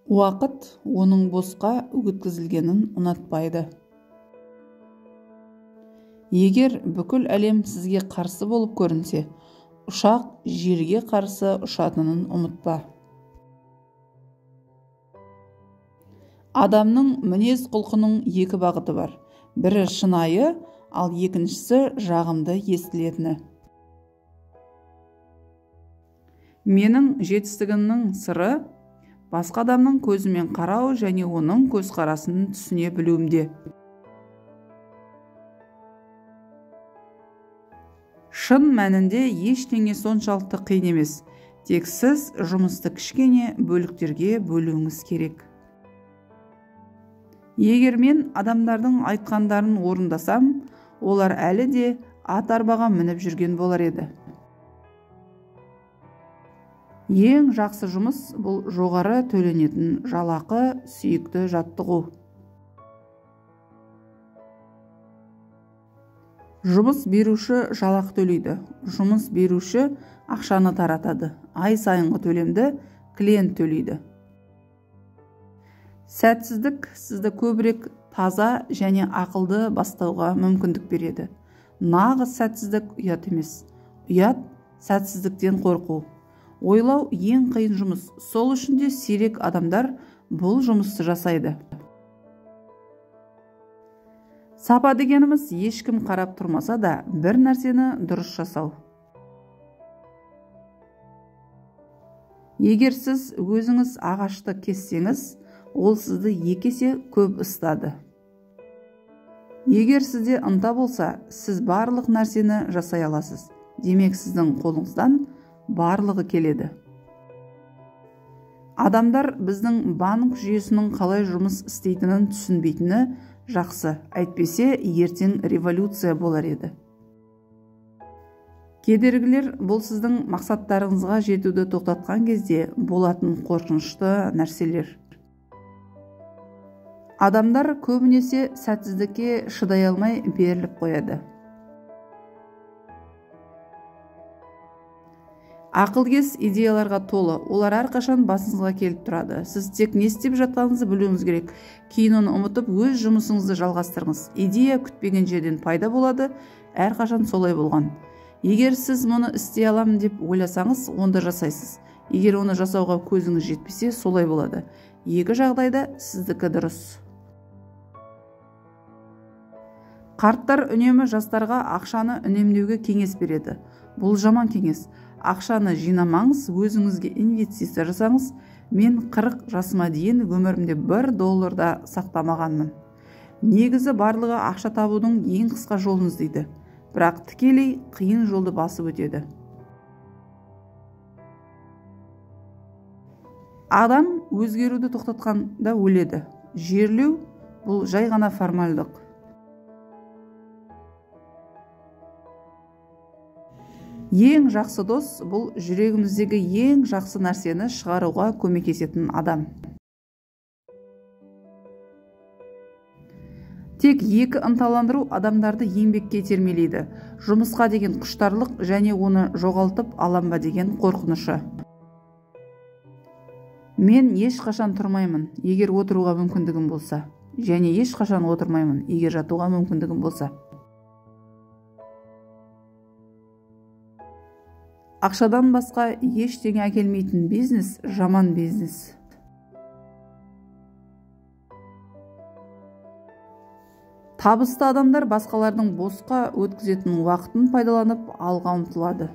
Уақыт оның босқа өткізілгенін ұнатпайды. Егер бүкіл әлем сізге қарсы болып көрінсе, ұшақ жерге қарсы ұшатынын ұмытпа. Адамның мінез құлқының екі бағыты бар. Бірі шынайы, ал екіншісі жағымды естілетіні. Менің жетістігімнің сыры басқа адамның көзімен қарау және оның көзқарасын түсіне білуімде. Шын мәнінде ештеңе соншалықты қиын емес, тек сіз жұмысты кішкене бөліктерге бөлуіңіз керек. Егер мен адамдардың айтқандарын орындасам, олар әлі де ат арбаға мініп жүрген болар еді. Ең жақсы жұмыс бұл жоғары төленетін жалақы, сүйікті жаттығу. Жұмыс беруші жалақы төлейді. Жұмыс беруші ақшаны таратады. Ай сайынғы төлемді клиент төлейді. Сәтсіздік сізді көбірек таза және ақылды бастауға мүмкіндік береді. Нағыз сәтсіздік ұят емес. Ұят сәтсіздіктен қорқу. Ойлау ең қиын жұмыс. Сол үшін де сирек адамдар бұл жұмысты жасайды. Сапа дегеніміз ешкім қарап тұрмаса да бір нәрсені дұрыс жасау. Егер сіз өзіңіз ағашты кессеңіз, ол сізді екі есе көп ыстады. Егер сізде ынта болса, сіз барлық нәрсені жасай аласыз. Демек, сіздің қолыңыздан барлығы келеді. Адамдар біздің банк жүйесінің қалай жұмыс істейтінін түсінбейтіні жақсы, әйтпесе ертең революция болар еді. Кедергілер бұл сіздің мақсаттарыңызға жетуді тоқтатқан кезде болатын қорқынышты нәрселер. Адамдар көбінесе сәтсіздікке шыдай алмай беріліп қояды. Ақылкес идеяларға толы, олар әрқашан басыңызға келіп тұрады. Сіз тек не істеп жатқаныңызды білуіңіз керек. Кейін оны ұмытып, өз жұмысыңызды жалғастырыңыз. Идея күтпеген жерден пайда болады, әрқашан солай болған. Егер сіз мұны істей аламын деп ойласаңыз, онда жасайсыз. Егер оны жасауға көзіңіз жетпесе, солай болады. Екі жағдайда сіздікі дұрыс. Қарттар үнемі жастарға ақшаны үнемдеуге кеңес береді. Бұл жаман кеңес. Ақшаны жинамаңыз, өзіңізге инвестиция жасаңыз. Мен 40 жасыма дейін өмірімде $1 да сақтамағанмын. Негізі барлығы ақша табудың ең қысқа жолын іздейді. Бірақ тікелей қиын жолды басып өтеді. Адам өзгеруді тоқтатқанда өледі. Жерлеу бұл жай ғана формальдық. Ең жақсы дос бұл жүрегіміздегі ең жақсы нәрсені шығаруға көмектесетін адам. Тек екі ынталандыру адамдарды еңбекке итермелейді. Жұмысқа деген құштарлық және оны жоғалтып алам ба деген қорқынышы. Мен ешқашан тұрмаймын, егер отыруға мүмкіндігім болса. Және ешқашан отырмаймын, егер жатуға мүмкіндігім болса. Ақшадан басқа ештеңе әкелмейтін бизнес жаман бизнес. Табысты адамдар басқалардың босқа өткізетін уақытын пайдаланып алға ұмтылады.